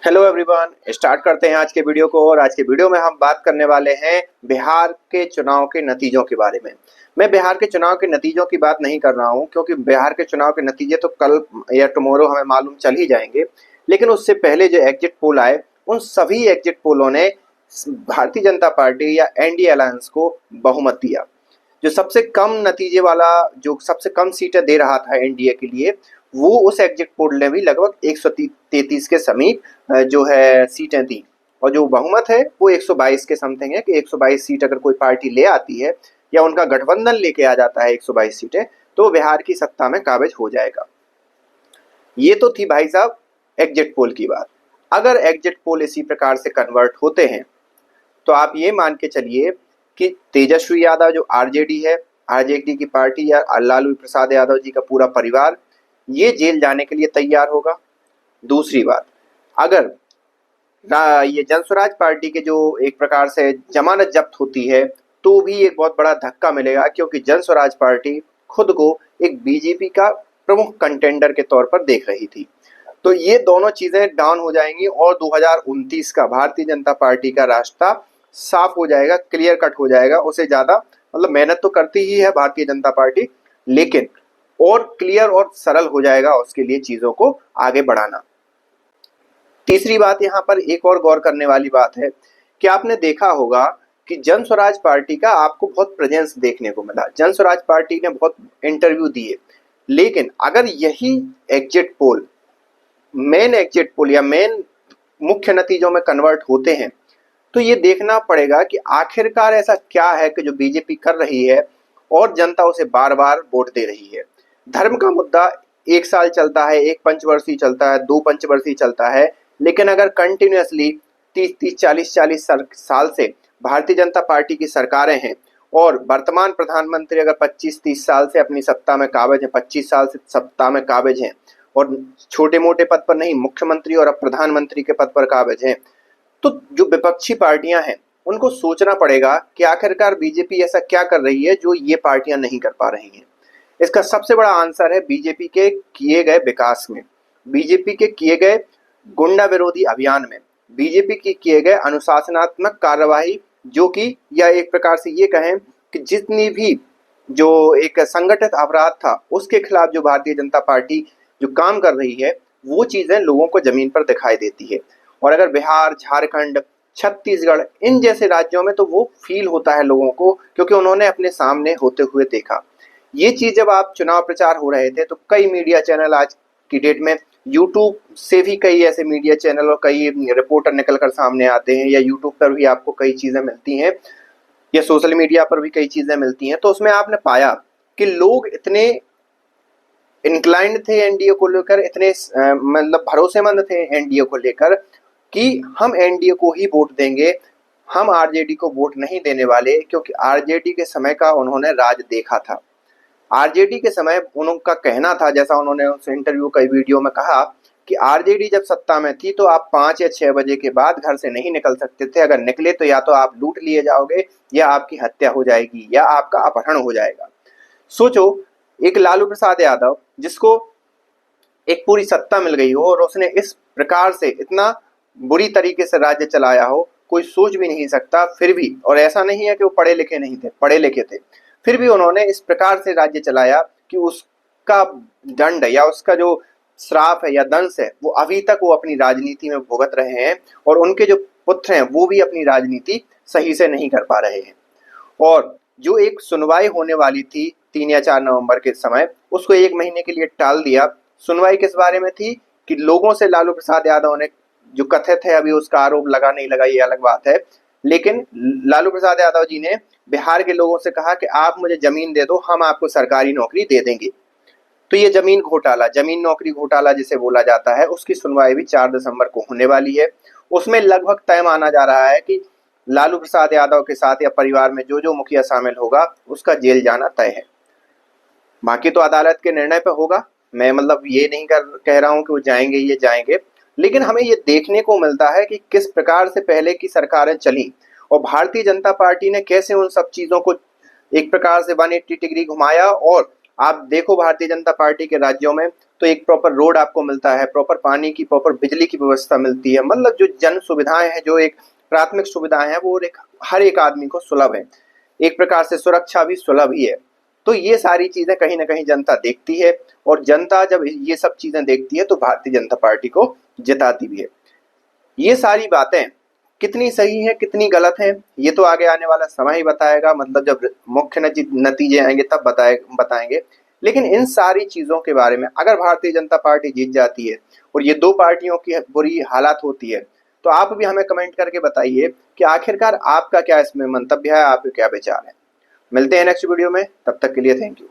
Hello everyone, start करते हैं आज के वीडियो को। और आज के वीडियो में हम बात करने वाले हैं बिहार के चुनाव के नतीजों के बारे में। मैं बिहार के चुनाव के नतीजों की बात नहीं कर रहा हूं, क्योंकि बिहार के चुनाव के नतीजे तो कल या टुमारो हमें मालूम चल ही जाएंगे। लेकिन उससे पहले जो एग्जिट पोल आए, उन सभी एग्जिट पोलों ने भारतीय जनता पार्टी या एनडीए अलायंस को बहुमत दिया। जो सबसे कम नतीजे वाला, जो सबसे कम सीटें दे रहा था एनडीए के लिए, वो उस एग्जिट पोल ने भी लगभग 133 के समीप जो है सीटें दी। और जो बहुमत है वो 122 के समथिंग है कि 122 सीट अगर कोई पार्टी ले आती है या उनका गठबंधन लेके आ जाता है 122 सीटें, तो बिहार की सत्ता में काबिज हो जाएगा। ये तो थी भाई साहब एग्जिट पोल की बात। अगर एग्जिट पोल इसी प्रकार से कन्वर्ट होते हैं तो आप ये मान के चलिए कि तेजस्वी यादव जो आरजेडी है, आरजेडी की पार्टी या लालू प्रसाद यादव जी का पूरा परिवार, ये जेल जाने के लिए तैयार होगा। दूसरी बात, अगर ये जनस्वराज पार्टी के जो एक प्रकार से जमानत जब्त होती है तो भी एक बहुत बड़ा धक्का मिलेगा, क्योंकि जनस्वराज पार्टी खुद को एक बीजेपी का प्रमुख कंटेंडर के तौर पर देख रही थी। तो ये दोनों चीजें डाउन हो जाएंगी और 2029 का भारतीय जनता पार्टी का रास्ता साफ हो जाएगा, क्लियर कट हो जाएगा। उसे ज्यादा मतलब मेहनत तो करती ही है भारतीय जनता पार्टी, लेकिन और क्लियर और सरल हो जाएगा उसके लिए चीजों को आगे बढ़ाना। तीसरी बात, यहाँ पर एक और गौर करने वाली बात है कि आपने देखा होगा कि जन स्वराज पार्टी का आपको बहुत प्रेजेंस देखने को मिला। जन स्वराज पार्टी ने बहुत इंटरव्यू दिए, लेकिन अगर यही exit poll main exit poll या मेन मुख्य नतीजों में कन्वर्ट होते हैं तो ये देखना पड़ेगा कि आखिरकार ऐसा क्या है कि जो बीजेपी कर रही है और जनता उसे बार बार वोट दे रही है। धर्म का मुद्दा 1 साल चलता है, 1 पंचवर्षीय चलता है, 2 पंचवर्षीय चलता है, लेकिन अगर कंटिन्यूअसली 30-30, 40-40 साल से भारतीय जनता पार्टी की सरकारें हैं और वर्तमान प्रधानमंत्री अगर 25-30 साल से अपनी सत्ता में काबिज है, 25 साल से सत्ता में काबिज हैं और छोटे मोटे पद पर नहीं, मुख्यमंत्री और अब प्रधानमंत्री के पद पर काबिज हैं, तो जो विपक्षी पार्टियां हैं उनको सोचना पड़ेगा कि आखिरकार बीजेपी ऐसा क्या कर रही है जो ये पार्टियां नहीं कर पा रही हैं। इसका सबसे बड़ा आंसर है बीजेपी के किए गए विकास में, बीजेपी के किए गए गुंडा विरोधी अभियान में, बीजेपी के किए गए अनुशासनात्मक कार्यवाही, जो कि या एक प्रकार से ये कहें कि जितनी भी जो एक संगठित अपराध था उसके खिलाफ जो भारतीय जनता पार्टी जो काम कर रही है, वो चीजें लोगों को जमीन पर दिखाई देती है। और अगर बिहार, झारखंड, छत्तीसगढ़ इन जैसे राज्यों में तो वो फील होता है लोगों को, क्योंकि उन्होंने अपने सामने होते हुए देखा। ये चीज जब आप चुनाव प्रचार हो रहे थे तो कई मीडिया चैनल, आज की डेट में यूट्यूब से भी कई ऐसे मीडिया चैनल और कई रिपोर्टर निकल कर सामने आते हैं, या यूट्यूब पर भी आपको कई चीजें मिलती हैं या सोशल मीडिया पर भी कई चीजें मिलती हैं, तो उसमें आपने पाया कि लोग इतने इंक्लाइंड थे एनडीए को लेकर, इतने मतलब भरोसेमंद थे एनडीए को लेकर कि हम एनडीए को ही वोट देंगे, हम आरजेडी को वोट नहीं देने वाले, क्योंकि आरजेडी के समय का उन्होंने राज देखा था। आरजेडी के समय उनका कहना था, जैसा उन्होंने उस इंटरव्यू कई वीडियो में कहा, कि आरजेडी जब सत्ता में थी तो आप 5 या 6 बजे के बाद घर से नहीं निकल सकते थे। अगर निकले तो या तो आप लूट लिए जाओगे, या आपकी हत्या हो जाएगी, या आपका अपहरण हो जाएगा। सोचो, एक लालू प्रसाद यादव जिसको एक पूरी सत्ता मिल गई हो और उसने इस प्रकार से इतना बुरी तरीके से राज्य चलाया हो, कोई सोच भी नहीं सकता। फिर भी, और ऐसा नहीं है कि वो पढ़े लिखे नहीं थे, पढ़े लिखे थे, फिर भी उन्होंने इस प्रकार से राज्य चलाया कि उसका दंड या उसका जो श्राप है या दंश है वो अभी तक वो अपनी राजनीति में भुगत रहे हैं, और उनके जो पुत्र हैं वो भी अपनी राजनीति सही से नहीं कर पा रहे हैं। और जो एक सुनवाई होने वाली थी 3 या 4 नवंबर के समय, उसको 1 महीने के लिए टाल दिया। सुनवाई किस बारे में थी कि लोगों से लालू प्रसाद यादव ने जो कथित है, अभी उसका आरोप लगा नहीं लगा ये अलग बात है, लेकिन लालू प्रसाद यादव जी ने बिहार के लोगों से कहा कि आप मुझे जमीन दे दो, हम आपको सरकारी नौकरी दे देंगे। तो ये जमीन घोटाला, जमीन नौकरी घोटाला जिसे बोला जाता है, उसकी सुनवाई भी 4 दिसंबर को होने वाली है। उसमें लगभग तय माना जा रहा है कि लालू प्रसाद यादव के साथ या परिवार में जो जो मुखिया शामिल होगा उसका जेल जाना तय है। बाकी तो अदालत के निर्णय पर होगा। मैं मतलब ये नहीं कह रहा हूं कि वो जाएंगे, ये जाएंगे, लेकिन हमें ये देखने को मिलता है कि किस प्रकार से पहले की सरकारें चली और भारतीय जनता पार्टी ने कैसे उन सब चीजों को एक प्रकार से 180 डिग्री घुमाया। और आप देखो भारतीय जनता पार्टी के राज्यों में तो एक प्रॉपर रोड आपको मिलता है, प्रॉपर पानी की, प्रॉपर बिजली की व्यवस्था मिलती है। मतलब जो जन सुविधाएं हैं, जो एक प्राथमिक सुविधाएं हैं, वो हर एक आदमी को सुलभ है। एक प्रकार से सुरक्षा भी सुलभ ही है। तो ये सारी चीजें कहीं ना कहीं जनता देखती है, और जनता जब ये सब चीजें देखती है तो भारतीय जनता पार्टी को जिताती भी है। ये सारी बातें कितनी सही है कितनी गलत है, ये तो आगे आने वाला समय ही बताएगा। मतलब जब मुख्य नतीजे आएंगे तब बताएंगे। लेकिन इन सारी चीजों के बारे में अगर भारतीय जनता पार्टी जीत जाती है और ये दो पार्टियों की बुरी हालात होती है, तो आप भी हमें कमेंट करके बताइए कि आखिरकार आपका क्या इसमें मंतव्य है, आपके क्या विचार है। मिलते हैं नेक्स्ट वीडियो में, तब तक के लिए थैंक यू।